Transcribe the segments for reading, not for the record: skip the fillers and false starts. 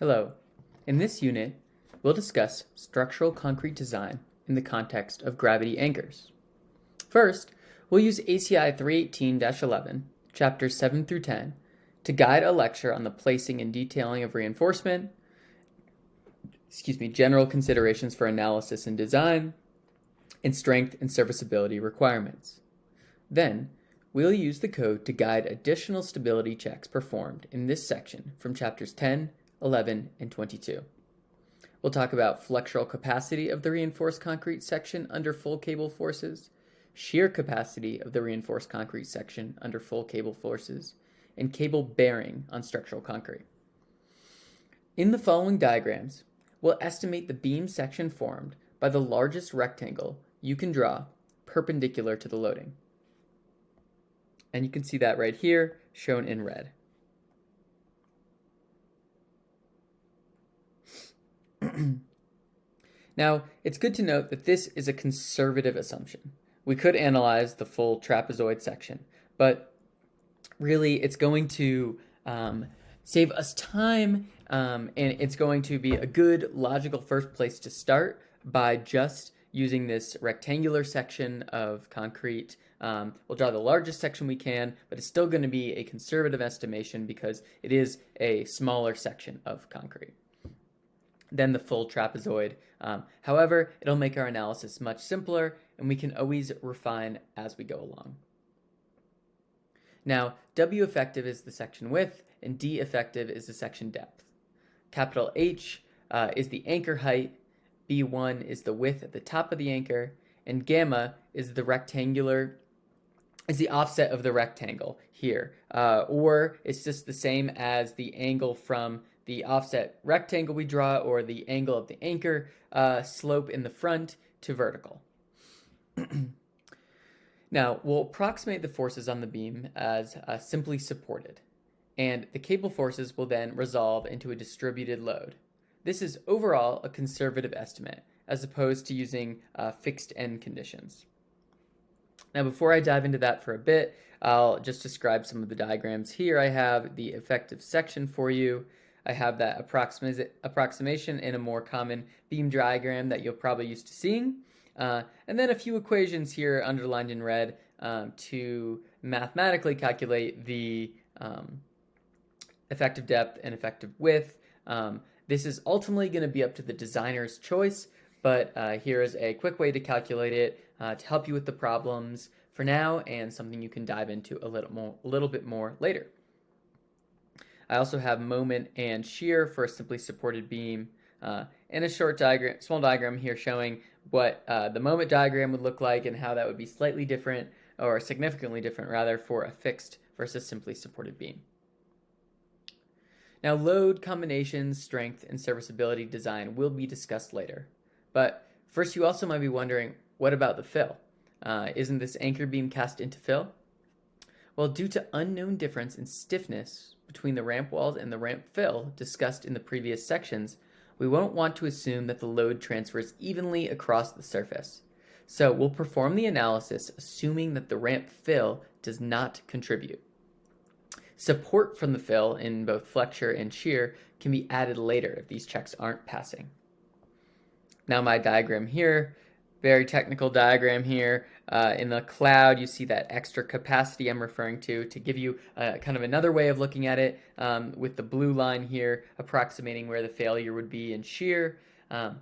Hello. In this unit, we'll discuss structural concrete design in the context of gravity anchors. First, we'll use ACI 318-11, chapters 7 through 10, to guide a lecture on the placing and detailing of reinforcement, general considerations for analysis and design, and strength and serviceability requirements. Then, we'll use the code to guide additional stability checks performed in this section from chapters 10, 11, and 22. We'll talk about flexural capacity of the reinforced concrete section under full cable forces, shear capacity of the reinforced concrete section under full cable forces, and cable bearing on structural concrete. In the following diagrams, we'll estimate the beam section formed by the largest rectangle you can draw perpendicular to the loading. And you can see that right here, shown in red. Now, it's good to note that this is a conservative assumption. We could analyze the full trapezoid section, but really it's going to save us time, and it's going to be a good logical first place to start by just using this rectangular section of concrete. We'll draw the largest section we can, but it's still going to be a conservative estimation because it is a smaller section of concrete than the full trapezoid. However, it'll make our analysis much simpler, and we can always refine as we go along. Now, W effective is the section width, and D effective is the section depth. Capital H is the anchor height, B1 is the width at the top of the anchor, and gamma is the offset of the rectangle here, or it's just the same as the angle from the offset rectangle we draw, or the angle of the anchor slope in the front to vertical. Now, we'll approximate the forces on the beam as simply supported, and the cable forces will then resolve into a distributed load. This is overall a conservative estimate, as opposed to using fixed end conditions. Now, before I dive into that for a bit, I'll just describe some of the diagrams here. I have the effective section for you. I have that approximation in a more common beam diagram that you're probably used to seeing. And then a few equations here underlined in red to mathematically calculate the effective depth and effective width. This is ultimately going to be up to the designer's choice, but here is a quick way to calculate it to help you with the problems for now, and something you can dive into a little bit more later. I also have moment and shear for a simply supported beam, and a small diagram here showing what the moment diagram would look like and how that would be slightly different, or significantly different rather, for a fixed versus simply supported beam. Now, load combinations, strength, and serviceability design will be discussed later. But first, you also might be wondering, what about the fill? Isn't this anchor beam cast into fill? Well, due to unknown difference in stiffness between the ramp walls and the ramp fill discussed in the previous sections, we won't want to assume that the load transfers evenly across the surface. So we'll perform the analysis assuming that the ramp fill does not contribute. Support from the fill in both flexure and shear can be added later if these checks aren't passing. Now my diagram here, very technical diagram here. In the cloud, you see that extra capacity I'm referring to give you kind of another way of looking at it, with the blue line here approximating where the failure would be in shear. And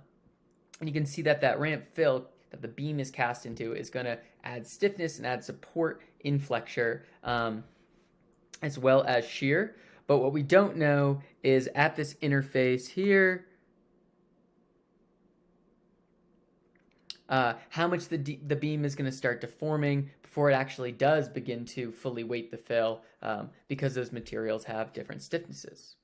you can see that ramp fill that the beam is cast into is going to add stiffness and add support in flexure, as well as shear. But what we don't know is at this interface here, how much the beam is going to start deforming before it actually does begin to fully weight the fill, because those materials have different stiffnesses.